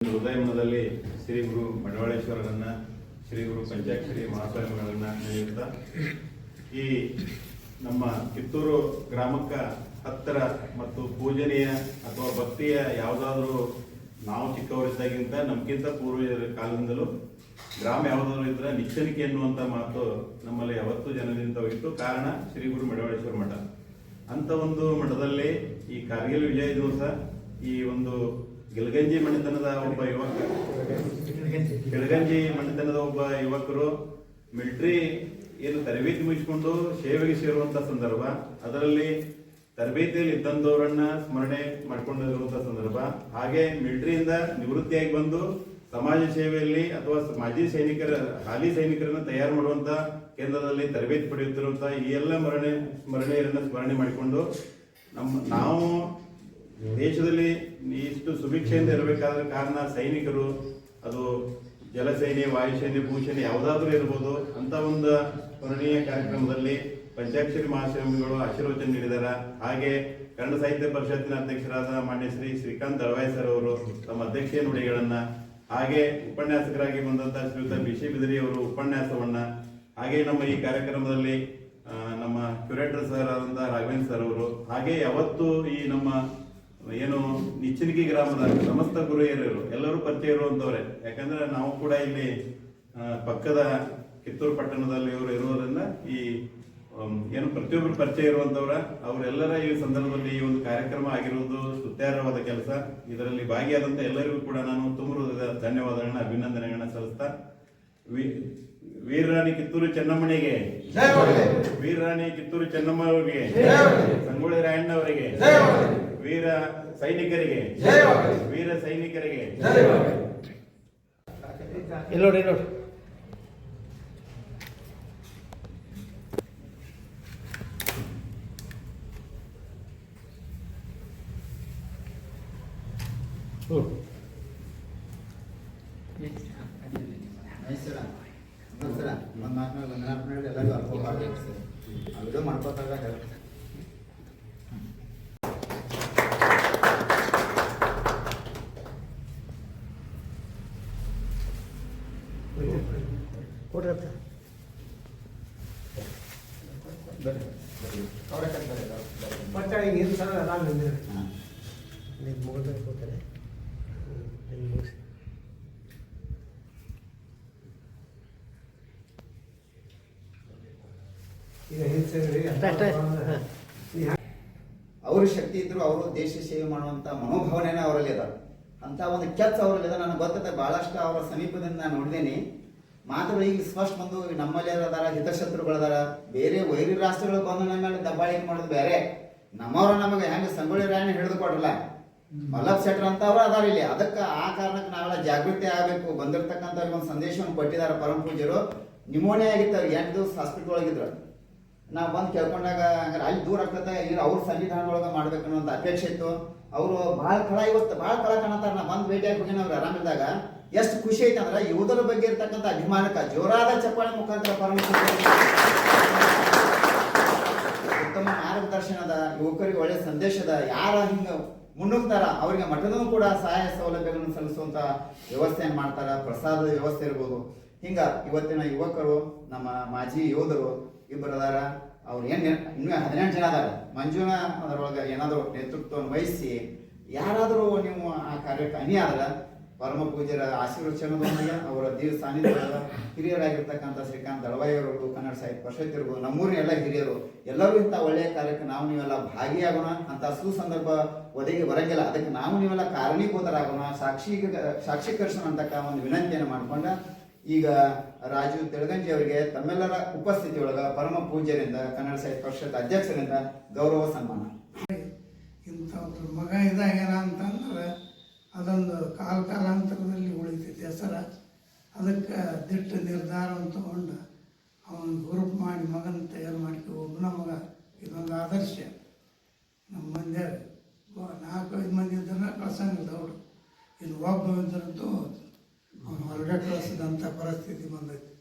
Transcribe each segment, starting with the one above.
ಹೃದಯಮನದಲ್ಲಿ ಶ್ರೀ ಗುರು ಮಡವಾಳೇಶ್ವರರನ್ನ, ಶ್ರೀ ಗುರು ಪಂಚಾಕ್ಷರಿ ಮಹಾಸ್ವಾಮಿಗಳನ್ನ ನೆನೆಯುತ್ತಾ ಈ ನಮ್ಮ ಕಿತ್ತೂರು ಗ್ರಾಮಕ್ಕೆ ಹತ್ತಿರ ಮತ್ತು ಪೂಜನೀಯ ಅಥವಾ ಭಕ್ತಿಯ ಯಾವುದಾದ್ರೂ ನಾವು ಚಿಕ್ಕವರಿದ್ದಾಗಿಂತ ನಮ್ಗಿಂತ ಪೂರ್ವಜರ ಕಾಲದಿಂದಲೂ ಗ್ರಾಮ ಯಾವುದಾದ್ರು ಇದ್ರೆ ನಿಚ್ಚಣಿಕೆ ಎನ್ನುವಂಥ ಮಾತು ನಮ್ಮಲ್ಲಿ ಯಾವತ್ತೂ ಜನದಿಂದ ಹೋಗಿತ್ತು. ಕಾರಣ ಶ್ರೀ ಗುರು ಮಡವಾಳೇಶ್ವರ ಮಠ. ಅಂತ ಒಂದು ಮಠದಲ್ಲಿ ಈ ಕಾರ್ಗಿಲ್ ವಿಜಯ ದಿವಸ ಈ ಒಂದು ಗಿಲ್ಗಂಜಿ ಮಣಿತನದ ಒಬ್ಬ ಯುವಕ, ಗಿಲ್ಗಂಜಿ ಮಣಿತನದ ಒಬ್ಬ ಯುವಕರು ಮಿಲಿಟರಿ ಏನು ತರಬೇತಿ ಮುಗಿಸಿಕೊಂಡು ಸೇವೆಗೆ ಸೇರುವಂತ ಸಂದರ್ಭ, ಅದರಲ್ಲಿ ತರಬೇತಿಯಲ್ಲಿ ಇದ್ದಂಥವರನ್ನ ಸ್ಮರಣೆ ಮಾಡ್ಕೊಂಡಿರುವಂತಹ ಸಂದರ್ಭ, ಹಾಗೆ ಮಿಲಿಟರಿಯಿಂದ ನಿವೃತ್ತಿಯಾಗಿ ಬಂದು ಸಮಾಜ ಸೇವೆಯಲ್ಲಿ ಅಥವಾ ಮಾಜಿ ಸೈನಿಕರ ಹಾಲಿ ಸೈನಿಕರನ್ನ ತಯಾರು ಮಾಡುವಂತ ಕೇಂದ್ರದಲ್ಲಿ ತರಬೇತಿ ಪಡೆಯುತ್ತಿರುವಂತಹ ಈ ಎಲ್ಲ ಸ್ಮರಣೆಯರನ್ನ ಸ್ಮರಣೆ ಮಾಡಿಕೊಂಡು ನಾವು ದೇಶದಲ್ಲಿ ಇಷ್ಟು ಸುಭಿಕ್ಷೆಯಿಂದ ಇರಬೇಕಾದ ಕಾರಣ ಸೈನಿಕರು, ಅದು ಜಲಸೇನೆ, ವಾಯುಸೇನೆ, ಭೂಸೇನೆ ಯಾವುದಾದ್ರೂ ಇರ್ಬೋದು, ಅಂತ ಒಂದು ಸ್ಮರಣೀಯ ಕಾರ್ಯಕ್ರಮದಲ್ಲಿ ಪಂಚಾಕ್ಷರಿ ಮಹಾಸ್ವಾಮಿಗಳು ಆಶೀರ್ವಚನ ನೀಡಿದ್ದಾರೆ. ಹಾಗೆ ಕನ್ನಡ ಸಾಹಿತ್ಯ ಪರಿಷತ್ತಿನ ಅಧ್ಯಕ್ಷರಾದ ಮಾನ್ಯ ಶ್ರೀ ಶ್ರೀಕಾಂತ್ ದಳವಾಯಿ ಸರ್ ಅವರು ತಮ್ಮ ಅಧ್ಯಕ್ಷೀಯ ನುಡಿಗಳನ್ನ, ಹಾಗೆ ಉಪನ್ಯಾಸಕರಾಗಿ ಬಂದಂತಹ ಶ್ರೀಯುತ ಬಿಸಿ ಬಿದರಿ ಅವರು ಉಪನ್ಯಾಸವನ್ನ, ಹಾಗೆ ನಮ್ಮ ಈ ಕಾರ್ಯಕ್ರಮದಲ್ಲಿ ನಮ್ಮ ಕ್ಯೂರೇಟರ್ ಸರ್ ಆದಂತಹ ರಾಘವೇಂದ್ರ ಸರ್ ಅವರು, ಹಾಗೆ ಯಾವತ್ತು ಈ ನಮ್ಮ ಏನು ನಿಚ್ಚಣಿಕೆ ಗ್ರಾಮದ ಸಮಸ್ತ ಗುರು ಹಿರಿಯರು ಎಲ್ಲರೂ ಪರಿಚಯ ಇರುವಂತವ್ರೆ. ಯಾಕಂದ್ರೆ ನಾವು ಕೂಡ ಇಲ್ಲಿ ಪಕ್ಕದ ಕಿತ್ತೂರು ಪಟ್ಟಣದಲ್ಲಿ ಇವರು ಇರುವುದರಿಂದ ಈ ಏನು ಪ್ರತಿಯೊಬ್ಬರು ಪರಿಚಯ ಇರುವಂತವ್ರ, ಅವರೆಲ್ಲರ ಈ ಸಂದರ್ಭದಲ್ಲಿ ಈ ಒಂದು ಕಾರ್ಯಕ್ರಮ ಆಗಿರುವುದು ಸ್ತುತ್ಯಾರ್ಹವಾದ ಕೆಲಸ. ಇದರಲ್ಲಿ ಭಾಗಿಯಾದಂತ ಎಲ್ಲರಿಗೂ ಕೂಡ ನಾನು ತುಂಬ ಧನ್ಯವಾದಗಳನ್ನ, ಅಭಿನಂದನೆಗಳನ್ನ ಸಲ್ಲಿಸ್ತಾ, ವೀರರಾಣಿ ಕಿತ್ತೂರು ಚೆನ್ನಮ್ಮನಿಗೆ, ವೀರರಾಣಿ ಕಿತ್ತೂರು ಚೆನ್ನಮ್ಮ ಅವರಿಗೆ, ಸಂಗೊಳ್ಳಿ ರಾಯಣ್ಣ ಅವರಿಗೆ, ವೀರ ಸೈನಿಕರಿಗೆ, ವೀರ ಸೈನಿಕರಿಗೆ ಎಲ್ಲೋಡಿ ಮಾಡ್ಕೋತಾಗ ಕೊಡ್ರಪ್ಪ ಮತ್ತೆ ಹಿಂಗೆ ಸರ್ ಆರಾಮ ನೀವು ಮುಗಿದ ಕೂತಾರೆ ಮುಗಿಸಿ ಅವ್ರ ಶಕ್ತಿ ಇದ್ರು ಅವರು ದೇಶ ಸೇವೆ ಮಾಡುವಂತ ಮನೋಭಾವನೆನ ಅವರಲ್ಲಿ ಅದ. ಅಂತ ಒಂದು ಕೆಚ್ಚ ಅವರಲ್ಲಿ ಅದ. ನನಗೆ ಗೊತ್ತದ, ಬಹಳಷ್ಟು ಅವರ ಸಮೀಪದಿಂದ ನಾನು ನೋಡಿದ್ದೇನೆ. ಮಾತುಗಳು ಈಗ ಸ್ಪಷ್ಟ ಬಂದು ನಮ್ಮಲ್ಲಿ ಅದಾರ, ಹಿತಶತ್ರುಗಳದಾರ, ಬೇರೆ ವೈರಿ ರಾಷ್ಟ್ರಗಳು ಬಂದು ನಮ್ಮ ಮೇಲೆ ದಬ್ಬಾಳಿಕೆ ಮಾಡೋದು ಬೇರೆ. ನಮ್ಮವ್ರ ನಮಗೆ ಹೆಂಗೆ ಸಂಗೊಳ್ಳಿ ರಾಯಣ್ಣ ಹಿಡಿದು ಕೊಡ್ರಲ್ಲ, ಮಲ್ಲಪ್ಪ ಶೆಟ್ರ್ ಅಂತವ್ರು ಅದಾರ ಇಲ್ಲಿ. ಅದಕ್ಕೆ ಆ ಕಾರಣಕ್ಕೆ ನಾವೆಲ್ಲ ಜಾಗೃತಿ ಆಗಬೇಕು. ಬಂದಿರ್ತಕ್ಕಂಥವ್ರಿಗೆ ಒಂದು ಸಂದೇಶವನ್ನು ಕೊಟ್ಟಿದ್ದಾರೆ ಪರಮ ಪೂಜ್ಯರು. ನಿಮೋನಿಯಾ ಆಗಿತ್ತು, ಅವ್ರಿಗೆ 8 ದಿವಸ ಹಾಸ್ಪಿಟಲ್ ಒಳಗಿದ್ರು. ನಾವು ಬಂದು ಕೇಳ್ಕೊಂಡಾಗ ಹಂಗಾರೆ ಅಲ್ಲಿ ದೂರ ಆಗ್ತದೆ, ಇಲ್ಲಿ ಅವ್ರ ಸನ್ನಿಧಾನ ಒಳಗೆ ಮಾಡ್ಬೇಕು ಅನ್ನೋಂಥ ಅಪೇಕ್ಷೆ ಇತ್ತು. ಅವರು ಭಾಳ ಇವತ್ತು ಭಾಳ ಕಳ ಕಾಣತ್ತಾರ. ನಾ ಬಂದು ಭೇಟಿಯಾಗಿ ಹೋಗಿ ಅವ್ರು ಆರಾಮಿದ್ದಾಗ ಎಷ್ಟು ಖುಷಿ ಐತೆ ಅಂದ್ರೆ ಯುವತರ ಬಗ್ಗೆ ಇರ್ತಕ್ಕಂಥ ಅಭಿಮಾನಕ್ಕೆ ಜೋರಾದ ಚಪ್ಪಾಳೆ ಮುಖಾಂತರ ಪರಮ ಉತ್ತಮ ಮಾರ್ಗದರ್ಶನದ, ಯುವಕರಿಗೆ ಒಳ್ಳೆ ಸಂದೇಶದ, ಯಾರ ಹಿಂಗೆ ಮುನ್ನುಗ್ತಾರ ಅವರಿಗೆ ಮಠದೂ ಕೂಡ ಸಹಾಯ ಸೌಲಭ್ಯಗಳನ್ನು ಸಲ್ಲಿಸುವಂತ ವ್ಯವಸ್ಥೆಯನ್ನು ಮಾಡ್ತಾರ. ಪ್ರಸಾದದ ವ್ಯವಸ್ಥೆ ಇರ್ಬೋದು. ಹಿಂಗ ಇವತ್ತಿನ ಯುವಕರು, ನಮ್ಮ ಮಾಜಿ ಯೋಧರು ಇಬ್ಬರು ಅದಾರ. ಅವ್ರು ಇನ್ನೂ 18 ಜನ ಅದಾರ. ಮಂಜುನ ಅದರೊಳಗೆ ಏನಾದರೂ ನೇತೃತ್ವವನ್ನು ವಹಿಸಿ ಯಾರಾದರೂ ನೀವು ಆ ಕಾರ್ಯಕ್ಕೆ ಅನ್ಯ ಆದ್ರ ಪರಮ ಪೂಜ್ಯರ ಆಶೀರ್ವಚನದೊಂದಿಗೆ ಅವರ ದೀರ್ಘ ಸಾನ್ನಿಧ್ಯದ ಹಿರಿಯರಾಗಿರ್ತಕ್ಕಂಥ ಶ್ರೀಕಾಂತ್ ದಳವಾಯಿ ಅವರು, ಕನ್ನಡ ಸಾಹಿತ್ಯ ಪರಿಷತ್ ಇರ್ಬೋದು, ನಮ್ಮೂರಿನ ಎಲ್ಲ ಹಿರಿಯರು ಎಲ್ಲರೂ ಇಂಥ ಒಳ್ಳೆಯ ಕಾರ್ಯಕ್ಕೆ ನಾವು ನೀವೆಲ್ಲ ಭಾಗಿಯಾಗೋಣ. ಅಂತ ಸುಸಂದರ್ಭ ಒದಗಿ ಬರಂಗಿಲ್ಲ, ಅದಕ್ಕೆ ನಾವು ನೀವೆಲ್ಲ ಕಾರಣೀಭೂತರಾಗೋಣ, ಸಾಕ್ಷೀಕರಿಸೋಣ ಅಂತಕ್ಕ ಒಂದು ವಿನಂತಿಯನ್ನು ಮಾಡ್ಕೊಂಡ ಈಗ ರಾಜು ತೆಳಗಂಜಿ ಅವರಿಗೆ ತಮ್ಮೆಲ್ಲರ ಉಪಸ್ಥಿತಿಯೊಳಗ ಪರಮ ಪೂಜ್ಯರಿಂದ, ಕನ್ನಡ ಸಾಹಿತ್ಯ ಪರಿಷತ್ ಅಧ್ಯಕ್ಷರಿಂದ ಗೌರವ ಸನ್ಮಾನ. ಇಂಥ ಮಗ ಇದಾಗ್ಯಾರ ಅಂತಂದ್ರೆ ಅದೊಂದು ಕಾಲಾಂತರದಲ್ಲಿ ಉಳಿತೈತಿ ಹೆಸರ. ಅದಕ್ಕೆ ದಿಟ್ಟ ನಿರ್ಧಾರವನ್ನು ತಗೊಂಡು ಅವನು ಗ್ರೂಪ್ ಮಾಡಿ ಮಗನ ತಯಾರು ಮಾಡ್ಕೊ ಒಬ್ಬನ ಮಗ. ಇದೊಂದು ಆದರ್ಶ. ನಮ್ಮ ಮಂದಿ 4-5 ಮಂದಿ ಇದ್ರೆ ಕಳ್ಸಂಗಿಲ್ಲ ಅವರು. ಇನ್ನು ಒಬ್ಬ ಇದ್ರಂತೂ ಅವನು ಹೊರಗಡೆ ಕಳಿಸಿದಂಥ ಪರಿಸ್ಥಿತಿ ಬಂದೈತಿ.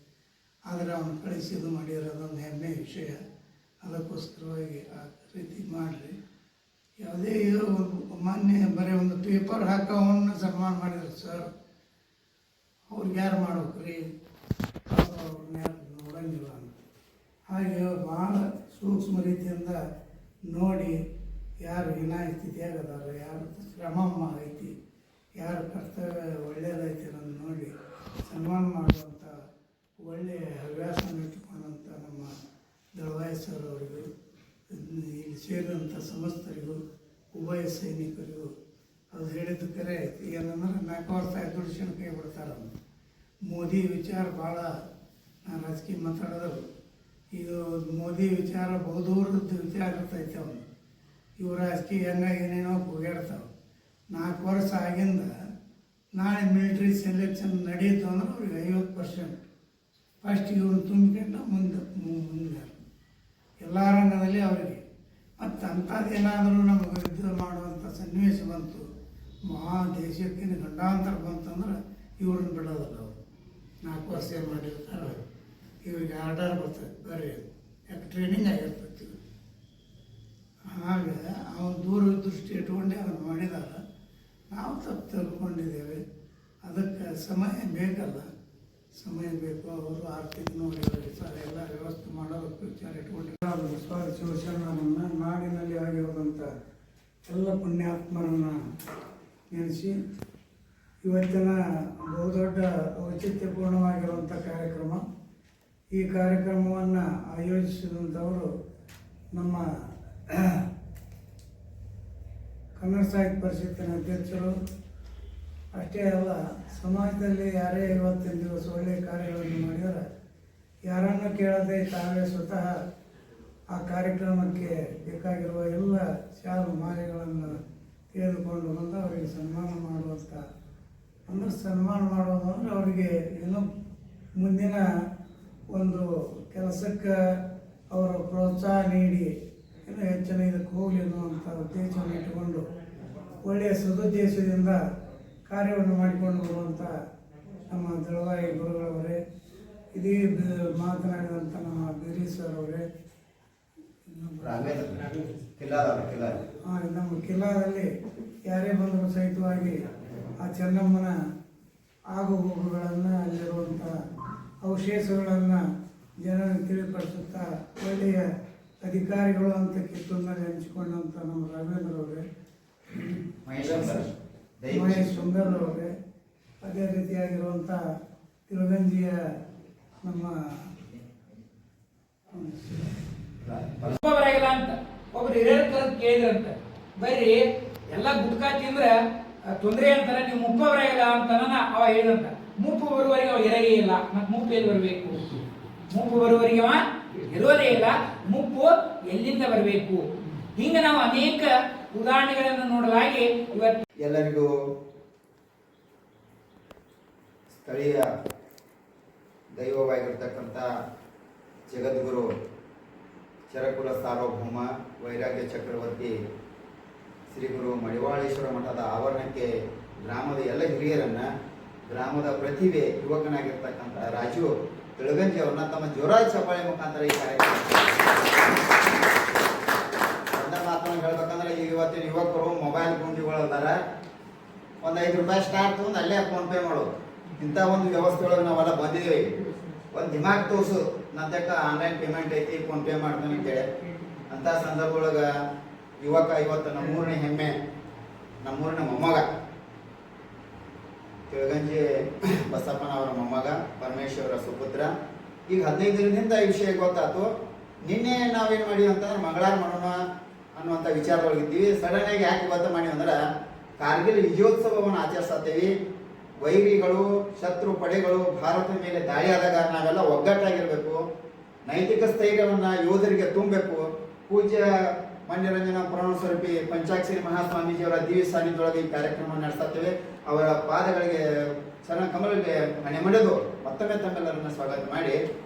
ಆದರೆ ಅವನು ಕಳಿಸಿ ಇದು ಮಾಡಿರೋದೊಂದು ಹೆಮ್ಮೆಯ ವಿಷಯ. ಅದಕ್ಕೋಸ್ಕರವಾಗಿ ಆ ರೀತಿ ಮಾಡಿರಿ. ಯಾವುದೇ ಇದು ಮಾನ್ಯ ಬರೀ ಒಂದು ಪೇಪರ್ ಹಾಕೋವನ್ನ ಸನ್ಮಾನ ಮಾಡಿದ್ರು ಸರ್. ಅವ್ರಿಗೆ ಯಾರು ಮಾಡ್ಬೇಕ್ರಿ, ಅವ್ರನ್ನ ಯಾರು ನೋಡಂಗಿಲ್ಲ ಅಂತ. ಹಾಗೆ ಭಾಳ ಸೂಕ್ಷ್ಮ ರೀತಿಯಿಂದ ನೋಡಿ ಯಾರು ಹೀನಾಯ ಸ್ಥಿತಿಯಾಗ ಅದಾರ, ಯಾರು ಶ್ರಮ ಐತಿ, ಯಾರ ಕರ್ತವ್ಯ ಒಳ್ಳೆಯದೈತಿ ಅನ್ನೋದು ನೋಡಿ ಸನ್ಮಾನ ಮಾಡುವಂಥ ಒಳ್ಳೆಯ ಹವ್ಯಾಸನ ಇಟ್ಟುಕೊಂಡಂಥ ನಮ್ಮ ದಳವಾಯಿ ಸರ್ ಅವರಿಗೂ ಇಲ್ಲಿ ಸೇರಿದಂಥ ಸಮಸ್ತರಿಗೂ ಉಭಯ ಸೈನಿಕರಿಗೂ ಅದು ಹೇಳಿದ್ದು ಕರೆ ಐತಿ. ಏನಂದ್ರೆ 4 ವರ್ಷ ದುಡಿಸ್ಕೊಂಡು ಕೈ ಬಿಡ್ತಾರೆ. ಮೋದಿ ವಿಚಾರ ಭಾಳ ನಾನು ರಾಜಕೀಯ ಮಾತಾಡೋದು, ಇದು ಮೋದಿ ವಿಚಾರ ಬಹುದೂರದ ವಿಚಾರ ಇರ್ತೈತೆ ಅವನು. ಇವು ರಾಜಕೀಯ ಹಂಗಾಗಿ ಏನೇನೋ ಹೋಗ್ಯಾಡ್ತಾವೆ. 4 ವರ್ಷ ಆಗಿಂದ ನಾಳೆ ಮಿಲಿಟ್ರಿ ಸೆಲೆಕ್ಷನ್ ನಡೆಯಿತು ಅಂದ್ರೆ ಅವ್ರಿಗೆ 50% ಫಸ್ಟ್ ಇವ್ರನ್ನ ತುಂಬಿಕೊಂಡು ಮುಂದೆ ಎಲ್ಲ ರಂಗದಲ್ಲಿ ಅವರಿಗೆ ಮತ್ತು ಅಂಥದ್ದೇನಾದರೂ ನಮಗೆ ಯುದ್ಧ ಮಾಡುವಂಥ ಸನ್ನಿವೇಶ ಬಂತು, ಮಹಾ ದೇಶಕ್ಕೆ ಗಂಡಾಂತರ ಬಂತಂದ್ರೆ ಇವ್ರನ್ನ ಬಿಡೋದಲ್ಲ. ಅವರು 4 ವರ್ಷ ಏನು ಮಾಡಿರ್ತಾರೆ, ಇವ್ರಿಗೆ ಆರ್ಡರ್ ಬರ್ತದೆ ಬರ್ರಿ, ಯಾಕೆ ಟ್ರೈನಿಂಗ್ ಆಗಿರ್ತೈತಿ. ಹಾಗೆ ಅವನು ದೂರದೃಷ್ಟಿ ಇಟ್ಕೊಂಡೆ ಅದನ್ನು ಮಾಡಿದಾರ. ನಾವು ತಪ್ಪು ತಿಳ್ಕೊಂಡಿದ್ದೇವೆ. ಅದಕ್ಕೆ ಸಮಯ ಬೇಕಲ್ಲ, ಸಮಯ ಬೇಕು. ಅವರು ಆರ್ಥಿಕ ನೋಡಿ ಎಲ್ಲ ವ್ಯವಸ್ಥೆ ಮಾಡೋದಕ್ಕೆ ವಿಚಾರ ಇಟ್ಕೊಂಡಿದ್ದಾರೆ. ಬಸವ ಶಿವಶರಣರನ್ನು ನಾಡಿನಲ್ಲಿ ಆಗಿರುವಂಥ ಎಲ್ಲ ಪುಣ್ಯಾತ್ಮರನ್ನು ನೆನೆಸಿ ಇವತ್ತಿನ ಬಹುದೊಡ್ಡ ಔಚಿತ್ಯಪೂರ್ಣವಾಗಿರುವಂಥ ಕಾರ್ಯಕ್ರಮ. ಈ ಕಾರ್ಯಕ್ರಮವನ್ನು ಆಯೋಜಿಸಿದಂಥವರು ನಮ್ಮ ಕನ್ನಡ ಸಾಹಿತ್ಯ ಪರಿಷತ್ತಿನ ಅಧ್ಯಕ್ಷರು. ಅಷ್ಟೇ ಅಲ್ಲ, ಸಮಾಜದಲ್ಲಿ ಯಾರೇ ಇವತ್ತಿನ ದಿವಸ ಒಳ್ಳೆಯ ಕಾರ್ಯಗಳನ್ನು ಮಾಡಿದರೆ ಯಾರನ್ನು ಕೇಳದೆ ತಾವೇ ಸ್ವತಃ ಆ ಕಾರ್ಯಕ್ರಮಕ್ಕೆ ಬೇಕಾಗಿರುವ ಎಲ್ಲ ಶಾಲು ಮಾಲೆಗಳನ್ನು ತೆಗೆದುಕೊಂಡು ಬಂದು ಅವರಿಗೆ ಸನ್ಮಾನ ಮಾಡುವಂಥ, ಅಂದರೆ ಸನ್ಮಾನ ಮಾಡೋದು ಅಂದರೆ ಅವರಿಗೆ ಏನೋ ಮುಂದಿನ ಒಂದು ಕೆಲಸಕ್ಕೆ ಅವರ ಪ್ರೋತ್ಸಾಹ ನೀಡಿ ಇನ್ನೂ ಹೆಚ್ಚಿನ ಇದಕ್ಕೆ ಹೋಗಲಿ ಅನ್ನುವಂಥ ಉದ್ದೇಶವನ್ನು ಇಟ್ಟುಕೊಂಡು ಒಳ್ಳೆಯ ಸದುದ್ದೇಶದಿಂದ ಕಾರ್ಯವನ್ನು ಮಾಡಿಕೊಂಡು ಬರುವಂಥ ನಮ್ಮ ದಳವಾಯಿ ಗುರುಗಳವರೇ, ಇದೇ ಮಾತನಾಡಿದಂಥ ನಮ್ಮ ಬಿರಿ ಸರ್ ಅವರೇ, ನಮ್ಮ ಕಿಲ್ಲಾದಲ್ಲಿ ಯಾರೇ ಬಂದರೂ ಸಹಿತವಾಗಿ ಆ ಚೆನ್ನಮ್ಮನ ಆಗು ಹೋಗುಗಳನ್ನು, ಅಲ್ಲಿರುವಂಥ ಅವಶೇಷಗಳನ್ನು ಜನರಿಗೆ ತಿಳಿಪಡಿಸುತ್ತಾ ಒಳ್ಳೆಯ ಅಧಿಕಾರಿಗಳು ಅಂತ ಕಿತ್ತೂರಿನಲ್ಲಿ ಹಂಚಿಕೊಂಡಂಥ ನಮ್ಮ ರಾಘವೇಂದ್ರ ಅವರೇ, ಮಹೇಶ್ ಸುಂದರ್ ಅವರೇ, ಅದೇ ರೀತಿಯಾಗಿರುವಂಥ ತಿರುಗಂಜಿಯ ನಮ್ಮ ಬರಾಗಿಲ್ಲ ಅಂತ ಒಬ್ರು ಹಿರಿಯರ ಕರೆದು ಕೇಳಿದ್ರಂತ, ಬರ್ರಿ ಎಲ್ಲ ಗುಟ್ಕಾ ತಿಂದ್ರೆ ತೊಂದರೆ ಅಂತಾರೆ, ನೀವು ಮುಪ್ಪ ಬರಾಗಿಲ್ಲ ಅಂತ ಅವ ಹೇಳಿದಂತ. ಮುಪ್ಪು ಬರುವವರೆಗೆ ಅವ ಇರಗೇ ಇಲ್ಲ, ಮತ್ತೆ ಮುಪ್ಪು ಎಲ್ಲಿ ಬರಬೇಕು? ಮುಪ್ಪು ಬರುವವರೆಗೆ ಅವ ಇರೋದೇ ಇಲ್ಲ, ಮುಪ್ಪು ಎಲ್ಲಿಂದ ಬರಬೇಕು? ಹಿಂಗೆ ನಾವು ಅನೇಕ ಉದಾಹರಣೆಗಳನ್ನು ನೋಡಲಾಗಿ ಇವತ್ತು ಎಲ್ಲರಿಗೂ ಸ್ಥಳೀಯ ದೈವವಾಗಿರ್ತಕ್ಕಂಥ ಜಗದ್ಗುರು ಚರಕುಲ ಸಾರ್ವಭೌಮ ವೈರಾಗ್ಯ ಚಕ್ರವರ್ತಿ ಶ್ರೀ ಗುರು ಮಡಿವಾಳೇಶ್ವರ ಮಠದ ಆವರಣಕ್ಕೆ ಗ್ರಾಮದ ಎಲ್ಲ ಹಿರಿಯರನ್ನ, ಗ್ರಾಮದ ಪ್ರತಿಭೆ ಯುವಕನಾಗಿರ್ತಕ್ಕಂಥ ರಾಜು ತಿಳಗಂಜಿ ಅವ್ರನ್ನ ತಮ್ಮ ಜೋರಾದ ಚಪ್ಪಾಳೆ ಮುಖಾಂತರ ಈ ಕಾರ್ಯಕ್ರಮ ಮಾತನ್ನು ಹೇಳ್ಬೇಕಂದ್ರೆ ಈಗ ಇವತ್ತಿನ ಯುವಕರು ಮೊಬೈಲ್ ಗುಂಡಿಗಳು ಅದಾರ, ಒಂದು 5 ರೂಪಾಯಿ ಸ್ಟಾರ್ಟ್ ತಗೊಂಡು ಅಲ್ಲೇ ಫೋನ್ ಪೇ ಮಾಡೋದು. ಇಂಥ ಒಂದು ವ್ಯವಸ್ಥೆ ಒಳಗೆ ನಾವೆಲ್ಲ ಬಂದಿದ್ದೀವಿ. ಒಂದು ದಿಮಾಗ್ ತೋರಿಸು ನಂತಕ್ಕ ಆನ್ಲೈನ್ ಪೇಮೆಂಟ್ ಐತಿ, ಫೋನ್ ಪೇ ಮಾಡ್ತಾನೆ ಅಂತೇಳಿ. ಅಂಥ ಸಂದರ್ಭದೊಳಗೆ ಯುವಕ ಇವತ್ತು ನಮ್ಮೂರಿನ ಹೆಮ್ಮೆ, ನಮ್ಮೂರಿನ ಮೊಮ್ಮಗ ತಿಳಗಂಜಿ ಬಸಪ್ಪನವರ ಮೊಮ್ಮಗ, ಪರಮೇಶ್ವರ ಸುಪುತ್ರ. ಈಗ 15 ದಿನದಿಂದ ಈ ವಿಷಯ ಗೊತ್ತಾಯ್ತು. ನಿನ್ನೆ ನಾವೇನು ಮಾಡಿವಿ ಅಂತಂದ್ರೆ ಮಂಗಳಾರ ಮಾಡೋಣ ಅನ್ನುವಂಥ ವಿಚಾರದೊಳಗಿದ್ದೀವಿ. ಸಡನ್ ಆಗಿ ಯಾಕೆ ಗೊತ್ತ ಮಾಡಿ ಅಂದ್ರೆ ಕಾರ್ಗಿಲ್ ವಿಜಯೋತ್ಸವವನ್ನು ಆಚರಿಸತ್ತೀವಿ. ವೈರಿಗಳು, ಶತ್ರು ಪಡೆಗಳು ಭಾರತದ ಮೇಲೆ ದಾಳಿಯಾದಾಗ ನಾವೆಲ್ಲ ಒಗ್ಗಟ್ಟಾಗಿರ್ಬೇಕು, ನೈತಿಕ ಸ್ಥೈರ್ಯವನ್ನು ಯೋಧರಿಗೆ ತುಂಬಬೇಕು. ಪೂಜ್ಯ ಮನ್ಯರಂಜನ ಪುರಾಣ ಸ್ವರೂಪಿ ಪಂಚಾಕ್ಷರಿ ಮಹಾಸ್ವಾಮೀಜಿಯವರ ದಿವ್ಯ ಸಾನ್ನಿಧ್ಯದೊಳಗೆ ಈ ಕಾರ್ಯಕ್ರಮ ನಡೆಸುತ್ತೇವೆ. ಅವರ ಪಾದಗಳಿಗೆ ಚರಣ ಕಮಲಕ್ಕೆ ಮನೆ ಮಡೆದು ಮತ್ತೊಮ್ಮೆ ತಮ್ಮೆಲ್ಲರನ್ನ ಸ್ವಾಗತ ಮಾಡಿ,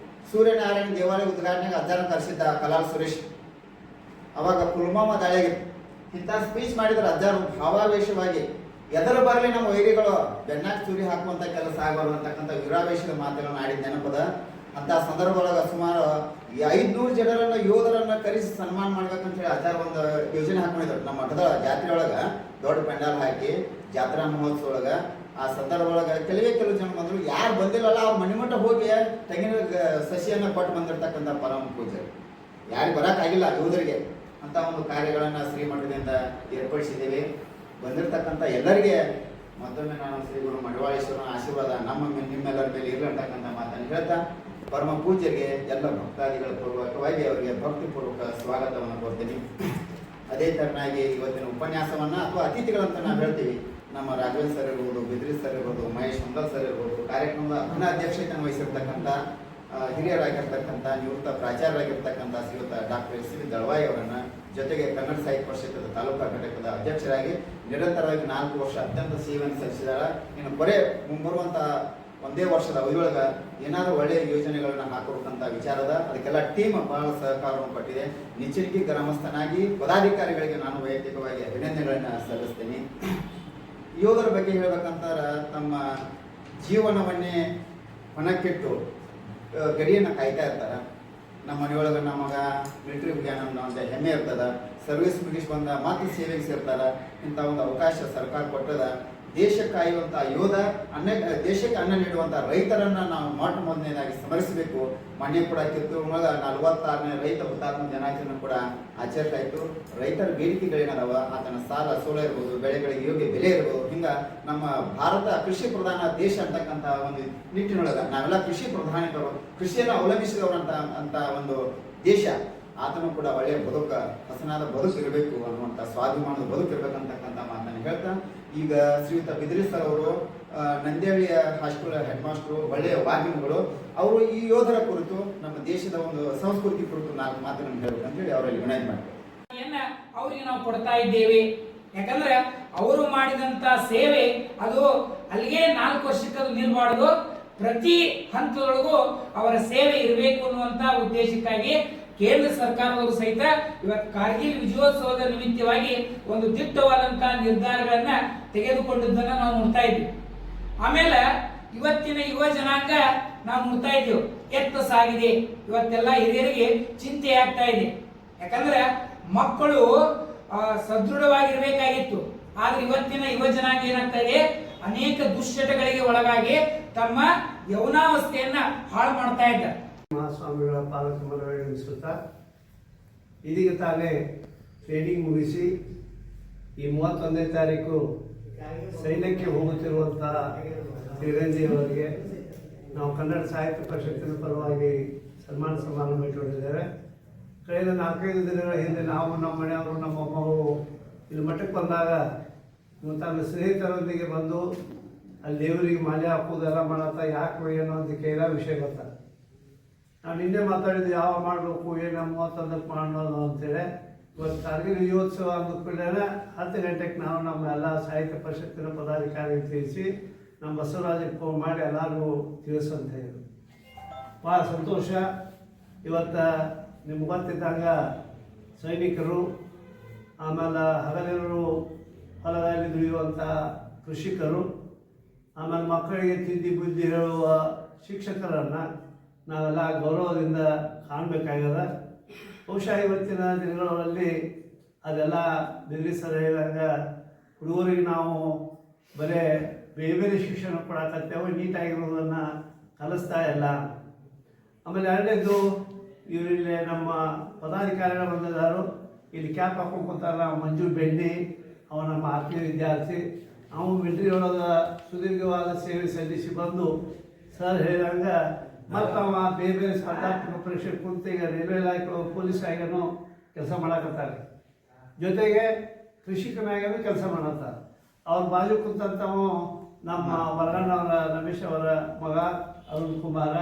ಸೂರ್ಯನಾರಾಯಣ ದೇವಾಲಯ ಉದ್ಘಾಟನೆಗೆ ಅಜ್ಜಾರ ಕರೆಸಿದ್ದ ಕಲಾಲ್ ಸುರೇಶ್. ಅವಾಗ ಪುಲ್ವಾಮಾ ದಾಳಿಯಾಗಿತ್ತು. ಇಂಥ ಸ್ಪೀಚ್ ಮಾಡಿದ್ರೆ ಅಜ್ಜಾರು ಭಾವಾವೇಶವಾಗಿ ಎದರ ಬರಲಿ ನಮ್ಮ ವೈರಿಗಳು ಬೆನ್ನಾಕ್ ಚೂರಿ ಹಾಕುವಂಥ ಕೆಲಸ ಆಗಬಾರ್ದು ಅಂತಕ್ಕಂಥ ವೀರಾವೇಶದ ಮಾತುಗಳನ್ನು ಆಡಿದ ನೆನಪದ. ಅಂತ ಸಂದರ್ಭದೊಳಗೆ ಸುಮಾರು ಈ 500 ಜನರನ್ನ ಯೋಧರನ್ನ ಕರೆಸಿ ಸನ್ಮಾನ ಮಾಡ್ಬೇಕಂತ ಹೇಳಿ ಆಚಾರ ಒಂದು ಯೋಜನೆ ಹಾಕೊಂಡಿದ್ರು. ನಮ್ಮ ಮಠದ ಜಾತ್ರೆ ಒಳಗ ದೊಡ್ಡ ಪೆಂಡಾಲ್ ಹಾಕಿ ಜಾತ್ರಾ ಮಹೋತ್ಸವ ಒಳಗ ಆ ಸಂದರ್ಭದೊಳಗೆ ಕೆಲವು ಜನ ಬಂದ್ರು. ಯಾರು ಬಂದಿಲ್ಲಲ್ಲ ಅವ್ರ ಮನೆ ಮಠ ಹೋಗಿ ತೆಂಗಿನ ಸಸಿಯನ್ನ ಕೊಟ್ಟು ಬಂದಿರ್ತಕ್ಕಂಥ ಪರಮ ಪೂಜೆ, ಯಾರಿಗೆ ಬರೋಕ್ಕಾಗಿಲ್ಲ ಯೋಧರಿಗೆ ಅಂತ ಒಂದು ಕಾರ್ಯಗಳನ್ನ ಶ್ರೀಮಠದಿಂದ ಏರ್ಪಡಿಸಿದ್ದೀವಿ. ಬಂದಿರತಕ್ಕಂಥ ಎಲ್ಲರಿಗೆ ಮತ್ತೊಮ್ಮೆ ನಾನು ಶ್ರೀ ಗುರು ಮಡಿವಾಳೇಶ್ವರನ ಆಶೀರ್ವಾದ ನಿಮ್ಮೆಲ್ಲರ ಮೇಲೆ ಇರತಕ್ಕಂಥ ಮಾತನ್ನು ಹೇಳ್ತಾ ಪರಮ ಪೂಜೆಗೆ ಎಲ್ಲ ಭಕ್ತಾದಿಗಳ ಪೂರ್ವಕವಾಗಿ ಅವರಿಗೆ ಭಕ್ತಿಪೂರ್ವಕ ಸ್ವಾಗತವನ್ನು ಕೊಡ್ತೀನಿ. ಅದೇ ತರನಾಗಿ ಇವತ್ತಿನ ಉಪನ್ಯಾಸವನ್ನ ಅಥವಾ ಅತಿಥಿಗಳಂತ ನಾವು ಹೇಳ್ತೀವಿ, ನಮ್ಮ ರಾಘವೇಂದ್ರ ಸರ್ ಇರ್ಬೋದು, ಬಿದ್ರಿ ಸರ್ ಇರ್ಬೋದು, ಮಹೇಶ್ ಮಂಗಲ್ ಸರ್ ಇರ್ಬೋದು, ಕಾರ್ಯಕ್ರಮದ ಅಭಿನ ಅಧ್ಯಕ್ಷತೆಯನ್ನು ವಹಿಸಿರ್ತಕ್ಕಂಥ ಹಿರಿಯರಾಗಿರ್ತಕ್ಕಂಥ ನಿವೃತ್ತ ಪ್ರಾಚಾರ್ಯರಾಗಿರ್ತಕ್ಕಂಥ ಶ್ರೀಯುತ ಡಾಕ್ಟರ್ ಎಸ್ ವಿ ದಳವಾಯಿ ಅವರನ್ನ, ಜೊತೆಗೆ ಕನ್ನಡ ಸಾಹಿತ್ಯ ಪರಿಷತ್ತದ ತಾಲೂಕಾ ಘಟಕದ ಅಧ್ಯಕ್ಷರಾಗಿ ನಿರಂತರವಾಗಿ 4 ವರ್ಷ ಅತ್ಯಂತ ಸೇವೆಯನ್ನು ಸಲ್ಲಿಸಿದಾರ. ಇನ್ನು ಮುಂಬರುವಂತ ಒಂದೇ ವರ್ಷದ ಅವಧಿಯೊಳಗೆ ಏನಾದರೂ ಒಳ್ಳೆಯ ಯೋಜನೆಗಳನ್ನ ಹಾಕಬೇಕಂತ ವಿಚಾರದ ಅದಕ್ಕೆಲ್ಲ ಟೀಮ್ ಬಹಳ ಸಹಕಾರವನ್ನು ಕೊಟ್ಟಿದೆ. ನಿಚ್ಚಣಿಕೆ ಗ್ರಾಮಸ್ಥನಾಗಿ ಪದಾಧಿಕಾರಿಗಳಿಗೆ ನಾನು ವೈಯಕ್ತಿಕವಾಗಿ ಅಭಿನಂದನೆಗಳನ್ನ ಸಲ್ಲಿಸ್ತೀನಿ. ಯೋಧರ ಬಗ್ಗೆ ಹೇಳ್ಬೇಕಂತಾರೆ ತಮ್ಮ ಜೀವನವನ್ನೇ ಹೊಣಕ್ಕಿಟ್ಟು ಗಡಿಯನ್ನು ಕಾಯ್ತಾ ಇರ್ತಾರೆ. ನಮ್ಮ ಮನೆಯೊಳಗೆ ನಮಗ ಮಿಲಿಟರಿ ಬಗ್ಗೆ ಅಂತ ಹೆಮ್ಮೆ ಇರ್ತದ. ಸರ್ವಿಸ್ ಮುಗಿಸಿ ಬಂದ ಮತ್ತೆ ಸೇವೆಗೆ ಸೇರ್ತಾರ. ಇಂಥ ಒಂದು ಅವಕಾಶ ಸರ್ಕಾರ ಕೊಟ್ಟದ. ದೇಶ ಕಾಯುವಂಥ ಯೋಧ, ದೇಶಕ್ಕೆ ಅನ್ನ ನೀಡುವಂಥ ರೈತರನ್ನ ನಾವು ಮೊಟ್ಟ ಮೊದಲನೇದಾಗಿ ಸ್ಮರಿಸಬೇಕು. ಮೊನ್ನೆ ಕೂಡ ಕಿತ್ತೂರಿನೊಳಗೆ 46ನೇ ರೈತ ಹುತಾತ್ಮ ದಿನಾಚರಣೆ ಕೂಡ ಆಚರಿಸಲಾಯಿತು. ರೈತರ ಬೇಡಿಕೆಗಳೇನದಾವ, ಆತನ ಸಾಲ ಸೋಲ ಇರ್ಬೋದು, ಬೆಳೆಗಳಿಗೆ ಯೋಗ್ಯ ಬೆಲೆ ಇರ್ಬೋದು, ಹಿಂಗ ನಮ್ಮ ಭಾರತ ಕೃಷಿ ಪ್ರಧಾನ ದೇಶ ಅಂತಕ್ಕಂಥ ಒಂದು ನಿಟ್ಟಿನೊಳಗೆ ನಾವೆಲ್ಲ ಕೃಷಿ ಪ್ರಧಾನಿಕರು, ಕೃಷಿಯನ್ನು ಅವಲಂಬಿಸಿದವರು ಅಂತ ಒಂದು ದೇಶ. ಆತನು ಕೂಡ ಒಳ್ಳೆಯ ಹಸನಾದ ಬದುಕು ಇರಬೇಕು ಅನ್ನುವಂಥ ಸ್ವಾಭಿಮಾನದ ಬದುಕು ಇರಬೇಕಂತಕ್ಕಂಥ ಮಾತನ್ನು ಹೇಳ್ತಾ, ಈಗ ಶ್ರೀಯುತ ಬಿದ್ರಿ ಸರ್ ಅವರು ನಂದೇಳಿಯ ಹೈಸ್ಕೂಲ್ ಹೆಡ್ ಮಾಸ್ಟರು, ಒಳ್ಳೆಯ ವಾಗ್ಮಿಗಳು. ಅವರು ಈ ಯೋಧರ ಕುರಿತು ನಮ್ಮ ದೇಶದ ಒಂದು ಸಂಸ್ಕೃತಿ ಕುರಿತು 4 ಮಾತುಗಳನ್ನು ಹೇಳ್ಬೇಕಂತ ಹೇಳಿ ಅವರಲ್ಲಿ ವಿನಂತಿ ಮಾಡ್ತಾರೆ. ಅವರಿಗೆ ನಾವು ಕೊಡ್ತಾ ಇದ್ದೇವೆ. ಯಾಕಂದ್ರೆ ಅವರು ಮಾಡಿದಂತ ಸೇವೆ ಅದು ಅಲ್ಲಿಗೆ 4 ವರ್ಷಕ್ಕೆ ಅದು ನಿಲ್ಬಾರ್ದು. ಪ್ರತಿ ಹಂತದೊಳಗೂ ಅವರ ಸೇವೆ ಇರಬೇಕು ಅನ್ನುವಂತ ಉದ್ದೇಶಕ್ಕಾಗಿ ಕೇಂದ್ರ ಸರ್ಕಾರದವರು ಸಹಿತ ಇವತ್ತು ಕಾರ್ಗಿಲ್ ವಿಜಯೋತ್ಸವದ ನಿಮಿತ್ತವಾಗಿ ಒಂದು ದಿಟ್ಟವಾದಂತಹ ನಿರ್ಧಾರಗಳನ್ನ ತೆಗೆದುಕೊಂಡಿದ್ದನ್ನ ನಾವು ನೋಡ್ತಾ ಇದ್ವಿ. ಆಮೇಲೆ ಇವತ್ತಿನ ಯುವ ಜನಾಂಗ ನಾವು ನೋಡ್ತಾ ಇದ್ದೀವಿ ಎತ್ತ ಸಾಗಿದೆ. ಇವತ್ತೆಲ್ಲ ಹಿರಿಯರಿಗೆ ಚಿಂತೆ ಆಗ್ತಾ ಇದೆ. ಯಾಕಂದ್ರೆ ಮಕ್ಕಳು ಸದೃಢವಾಗಿರ್ಬೇಕಾಗಿತ್ತು. ಆದ್ರೆ ಇವತ್ತಿನ ಯುವ ಜನಾಂಗ ಏನಾಗ್ತಾ ಇದೆ, ಅನೇಕ ದುಶ್ಚಟಗಳಿಗೆ ಒಳಗಾಗಿ ತಮ್ಮ ಯೌವನಾವಸ್ಥೆಯನ್ನ ಹಾಳು ಮಾಡ್ತಾ ಇದ್ದಾರೆ. ಮಹಾಸ್ವಾಮಿಗಳ ಪಾದಕಮಲವೆನಿಸುತ್ತಾ ಇದೀಗ ತಾನೇ ಟ್ರೈನಿಂಗ್ ಮುಗಿಸಿ ಈ 31ನೇ ತಾರೀಕು ಸೈನ್ಯಕ್ಕೆ ಹೋಗುತ್ತಿರುವಂಥ ಶ್ರೀರಂಜಿ ಅವರಿಗೆ ನಾವು ಕನ್ನಡ ಸಾಹಿತ್ಯ ಪರಿಷತ್ತಿನ ಪರವಾಗಿ ಸನ್ಮಾನ ಸಮಾರಂಭ ಇಟ್ಟುಕೊಂಡಿದ್ದೇವೆ. ಕಳೆದ 4-5 ದಿನಗಳ ಹಿಂದೆ ನಾವು, ನಮ್ಮ ಮನೆಯವರು, ನಮ್ಮ ಮಗಳು ಇಲ್ಲಿ ಮಠಕ್ಕೆ ಬಂದಾಗ ತನ್ನ ಸ್ನೇಹಿತರೊಂದಿಗೆ ಬಂದು ಅಲ್ಲಿ ದೇವರಿಗೆ ಮಾಲೆ ಹಾಕುವುದೆಲ್ಲ ಮಾಡತ್ತ ಯಾಕೆ ಏನೋ ಅಂತ ಕೇಳ ವಿಷಯ ಗೊತ್ತಾ. ನಾನು ನಿನ್ನೆ ಮಾತಾಡಿದ್ದು ಯಾವ ಮಾಡಬೇಕು, ಏನು 31ಕ್ಕೆ ಮಾಡೋದು ಅಂತೇಳಿ. ಇವತ್ತು ಕಾರ್ಗಿಲ್ ವಿಜಯೋತ್ಸವ ಅಂದ್ಕೊಂಡೇ 10 ಗಂಟೆಗೆ ನಾವು ನಮ್ಮ ಎಲ್ಲ ಸಾಹಿತ್ಯ ಪರಿಷತ್ತಿನ ಪದಾಧಿಕಾರಿಗೆ ತಿಳಿಸಿ ನಮ್ಮ ಬಸವರಾಜಕ್ಕೆ ಫೋನ್ ಮಾಡಿ ಎಲ್ಲರಿಗೂ ತಿಳಿಸಂತ ಹೇಳಿದ್ರು. ಭಾಳ ಸಂತೋಷ. ಇವತ್ತು ನಿಮ್ಗೆ ಗೊತ್ತಿದ್ದಂಗ ಸೈನಿಕರು, ಆಮೇಲೆ ಹಗಲಿರು ಹೊಲದಲ್ಲಿ ದುಡಿಯುವಂಥ ಕೃಷಿಕರು, ಆಮೇಲೆ ಮಕ್ಕಳಿಗೆ ತಿದ್ದಿ ಬುದ್ಧಿ ಹೇಳುವ ಶಿಕ್ಷಕರನ್ನು ನಾವೆಲ್ಲ ಗೌರವದಿಂದ ಕಾಣಬೇಕಾಗ್ಯದ. ಬಹುಶಃ ಇವತ್ತಿನ ದಿನಗಳಲ್ಲಿ ಅದೆಲ್ಲ ನಿಲ್ಲಿಸದೆ ಹೇಳಿದಾಗ ಹುಡುಗರಿಗೆ ನಾವು ಬರೀ ಬೇರೆ ಬೇರೆ ಶಿಕ್ಷಣ ಕೊಡಕತ್ತೇವೆ, ನೀಟಾಗಿರೋದನ್ನು ಕಲಿಸ್ತಾ ಇಲ್ಲ. ಆಮೇಲೆ ಎರಡನೇದು ಇವರಿಲ್ಲಿ ನಮ್ಮ ಪದಾಧಿಕಾರಿಗಳು ಬಂದಿದ್ದಾರು. ಇಲ್ಲಿ ಕ್ಯಾಪ್ ಹಾಕೊಂಡು ಕೂತಾರ ಮಂಜು ಬೆಣ್ಣಿ, ಅವ ನಮ್ಮ ಆತ್ಮೀಯ ವಿದ್ಯಾರ್ಥಿ. ಅವನು ಮಿಲಿಟರಿ ಒಳಗೆ ಸುದೀರ್ಘವಾದ ಸೇವೆ ಸಲ್ಲಿಸಿ ಬಂದು ಸರ್ ಹೇಳಿದಂಗ ಮತ್ತು ಅವ ಬೇರೆ ಬೇರೆ ಸ್ಪರ್ಧಾತ್ಮಕ ಪರೀಕ್ಷೆ ಕುಂತು ಈಗ ರೈಲ್ವೆ ಇಲಾಖೆ ಪೊಲೀಸ್ ಆಗ್ಯಾನು ಕೆಲಸ ಮಾಡಕತ್ತಾರೆ. ಜೊತೆಗೆ ಕೃಷಿಕನಾಗ್ಯಾನು ಕೆಲಸ ಮಾಡತ್ತಾರೆ. ಅವ್ರ ಬಾಜು ಕುಂತಂಥವು ನಮ್ಮ ವರಗಣ್ಣವರ ರಮೇಶ್ ಅವರ ಮಗ ಅರುಣ್ ಕುಮಾರ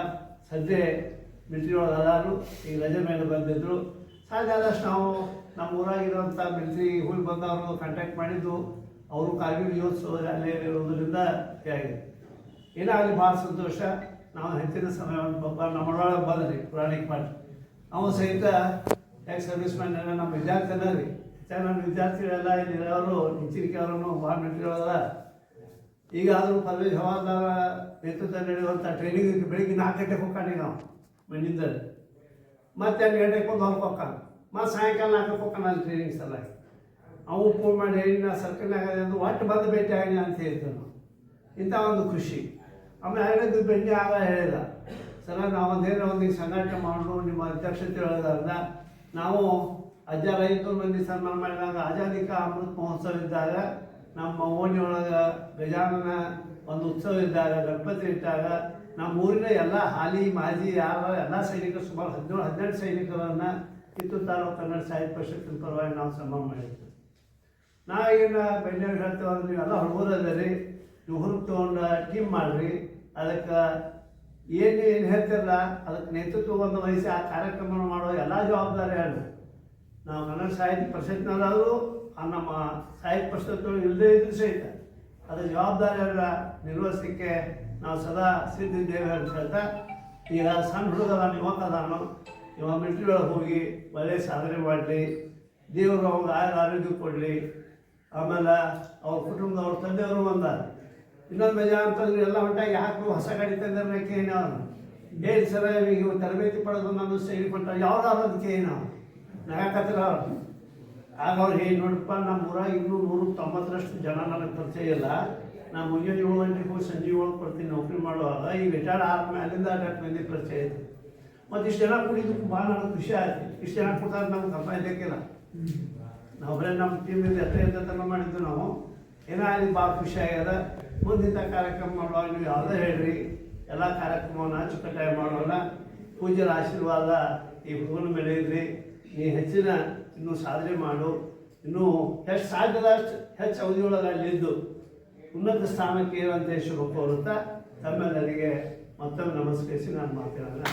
ಸದ್ಯ ಮಿಲಿಟರಿ ಒಳಗೆ ಅದಾರು. ಈಗ ರಜೆ ಮೇಲೆ ಬಂದಿದ್ದರು. ಸಾಧ್ಯ ಆದಷ್ಟು ನಾವು ನಮ್ಮ ಊರಾಗಿರುವಂಥ ಮಿಲಿಟರಿ ಹೋಗಿ ಬಂದವರು ಕಾಂಟ್ಯಾಕ್ಟ್ ಮಾಡಿದ್ದು. ಅವರು ಕಾರ್ಗಿಲ್ ವಿಜಯೋತ್ಸವ ಅಲ್ಲೇ ಇರೋದ್ರಿಂದ ಆಗಿದೆ. ಏನಾಗಲಿ ಭಾಳ ಸಂತೋಷ. ನಾವು ಹೆಚ್ಚಿನ ಸಮಯವನ್ನು ನಮ್ಮೊಳಗೆ ಬಂದ್ರಿ ಪುರಾಣಿಕ ಮಾಡಿ ನಾವು ಸಹಿತ ಎಕ್ಸ್ ಸರ್ವಿಸ್ ಮ್ಯಾನ್ ನಮ್ಮ ವಿದ್ಯಾರ್ಥಿ ಅಲ್ಲ ರೀ. ನನ್ನ ವಿದ್ಯಾರ್ಥಿಗಳೆಲ್ಲ ಇಲ್ಲಿರೋರು ನಿಚ್ಚರಿಕೆ ಅವರನ್ನು ಭಾಳ ಮಿಲಿಟರಿ. ಈಗ ಆದರೂ ಪದವಿ ಹವಾಲ್ದಾರ ನೇತೃತ್ವ ನಡೆಯುವಂಥ ಟ್ರೈನಿಂಗ್ ಬೆಳಿಗ್ಗೆ 4 ಗಂಟೆಗೆ ಹೋಗ್ಕೊಂಡು ನಾವು ಮಣ್ಣಿಂದ ಮತ್ತೆ 2 ಗಂಟೆಗೆ ಬಂದು ಹೊರಗೆ ಹೋಗ್ತಾನೆ. ಮತ್ತು ಸಾಯಂಕಾಲ 4ಕ್ಕೆ ಹೋಗ್ತಾನೆ ಅಲ್ಲಿ ಟ್ರೈನಿಂಗ್ ಸಲುವಾಗಿ. ಅವು ಫೋನ್ ಮಾಡಿ ಹೇಳಿ ನಾ ಸರ್ಕಲ್ನಾಗ ಅದು ಒಟ್ಟು ಬಂದು ಭೇಟಿ ಆಗಿ ಅಂತ ಹೇಳ್ತೇವೆ ನಾವು. ಇಂಥ ಒಂದು ಖುಷಿ. ಆಮೇಲೆ ಹೇಳಿದ್ದು ಬೆಣ್ಣೆ ಆಗ ಹೇಳಿದ ಸರ ನಾವು ಒಂದೀಗ ಸಂಘಟನೆ ಮಾಡೋದು ನಿಮ್ಮ ಅಧ್ಯಕ್ಷತೆ ಹೇಳಿದಾಗ ನಾವು 1500 ಮಂದಿ ಸನ್ಮಾನ ಮಾಡಿದಾಗ ಆಜಾದಿ ಕಾ ಅಮೃತ್ ಮಹೋತ್ಸವ ಇದ್ದಾಗ ನಮ್ಮ ಓಣಿಯೊಳಗೆ ಗಜಾನನ ಒಂದು ಉತ್ಸವ ಇದ್ದಾಗ ಗಣಪತಿ ಇಟ್ಟಾಗ ನಮ್ಮ ಊರಿನ ಎಲ್ಲ ಹಾಲಿ ಮಾಜಿ ಎಲ್ಲ ಸೈನಿಕರು ಸುಮಾರು 17-18 ಸೈನಿಕರನ್ನು ಕಿತ್ತೂರು ತಾಲೂಕು ಕನ್ನಡ ಸಾಹಿತ್ಯ ಪರಿಷತ್ತಿನ ಪರವಾಗಿ ನಾವು ಸನ್ಮಾನ ಮಾಡಿದ್ವಿ. ನಾವೇನು ಬೆಣ್ಣೆ ಹೇಳ್ತೇವೆ ನೀವೆಲ್ಲ ಹುಡುಗರಲ್ಲರಿ ನೀವು ಹುರುಪು ತೊಗೊಂಡು ಟೀಮ್ ಮಾಡಿರಿ, ಅದಕ್ಕೆ ಏನು ಹೇಳ್ತಿರಲ್ಲ ಅದಕ್ಕೆ ನೇತೃತ್ವವನ್ನು ವಹಿಸಿ ಆ ಕಾರ್ಯಕ್ರಮ ಮಾಡೋ ಎಲ್ಲ ಜವಾಬ್ದಾರಿ ಹೇಳಿ ನಾವು ಕನ್ನಡ ಸಾಹಿತ್ಯ ಪರಿಷತ್ನಲ್ಲಾದರೂ ನಮ್ಮ ಸಾಹಿತ್ಯ ಪರಿಷತ್ತು ಇಲ್ಲದೇ ಇದ್ರೂ ಸಹಿತ ಅದರ ಜವಾಬ್ದಾರಿಯನ್ನು ನಿರ್ವಹಿಸಲಿಕ್ಕೆ ನಾವು ಸದಾ ಸಿದ್ಧಿದ್ದೇವೆ ಅಂತ ಹೇಳ್ತಾ, ಈಗ ಸಣ್ಣ ಹುಡುಗದ ಯುವಕದಾನು ಇವಾಗ ಮಿಲಿಟ್ರಿ ಒಳಗೆ ಹೋಗಿ ಒಳ್ಳೆಯ ಸಾಧನೆ ಮಾಡಲಿ, ದೇವರು ಅವ್ರಿಗೆ ಆರೋಗ್ಯ ಕೊಡಲಿ. ಆಮೇಲೆ ಅವ್ರ ಕುಟುಂಬದವ್ರ ತಂದೆಯವರು ಬಂದಾರೆ. ಇನ್ನೊಂದು ಮಜಾ ಅಂತಂದ್ರೆ ಎಲ್ಲ ಹೊಂಟಾಗಿ ಯಾಕೆ ಹೊಸ ಗಾಡಿ ತಂದಿರೋಕ್ಕೆ ಏನೋ ಹೇಳಿ ಸರ ಈಗ ತರಬೇತಿ ಪಡೆದು ನಾನು ಸೈಡ್ ಕೊಟ್ಟ ಯಾವ್ದಾದ್ರು ಅದಕ್ಕೆ ಏನೋ ನಗಾಕತ್ತಿರ ಅವ್ರು. ಆಗ ಅವ್ರು ಹೇಳಿ ನೋಡಪ್ಪ ನಮ್ಮ ಊರಾಗ ಇನ್ನೂ 190ರಷ್ಟು ಜನ ನನಗೆ ಪರಿಚಯ ಇಲ್ಲ, ನಾನು ಮುಂಜಾನೆ 7 ಗಂಟೆಗೆ ಹೋಗಿ ಸಂಜೆ 7 ಕೊಡ್ತೀನಿ ನೌಕರಿ ಮಾಡುವಾಗ. ಈ ರಿಟೈರ್ಡ್ ಆದ್ಮೇಲೆ ಅಲ್ಲಿಂದ 8 ಮಂದಿ ಪರಿಚಯ ಐತೆ. ಮತ್ತು ಇಷ್ಟು ಜನ ಕುಡಿದಕ್ಕೆ ಭಾಳ ನನಗೆ ಖುಷಿ ಆಯ್ತು. ಇಷ್ಟು ಜನ ಕೊಡ್ತಾರೆ ನಮ್ಗೆ ಕಂಪ ಇದ್ದಕ್ಕಿಲ್ಲ. ನಾವು ಬರೀ ನಮ್ಮ ಟೀಮಿಂದ ಎತ್ತ ಮಾಡಿದ್ದು ನಾವು ಏನೋ ಅಲ್ಲಿ ಭಾಳ ಖುಷಿ ಆಗ್ಯದ. ಮುಂದಿನ ಕಾರ್ಯಕ್ರಮ ಮಾಡುವಾಗ ನೀವು ಯಾವುದೇ ಹೇಳ್ರಿ, ಎಲ್ಲ ಕಾರ್ಯಕ್ರಮವನ್ನು ಅಚ್ಚುಕಟ್ಟಾಗಿ ಮಾಡೋಣ. ಪೂಜ್ಯರ ಆಶೀರ್ವಾದ ಈ ಹುಡುಗನ ಮೇಲೆ ಇದ್ರಿ. ನೀ ಹೆಚ್ಚಿನ ಇನ್ನೂ ಸಾಧನೆ ಮಾಡು, ಇನ್ನೂ ಎಷ್ಟು ಸಾಧ್ಯದಷ್ಟು ಹೆಚ್ಚು ಅವಧಿಯೊಳಗೆ ಅಲ್ಲಿದ್ದು ಉನ್ನತ ಸ್ಥಾನಕ್ಕೆ ಇರುವಂತೆ ಶುಭ ಕೋರುತ್ತಾ ತಮ್ಮೆಲ್ಲರಿಗೆ ಮತ್ತೊಮ್ಮೆ ನಮಸ್ಕರಿಸಿ ನಾನು ಮಾತಾಡೋಣ.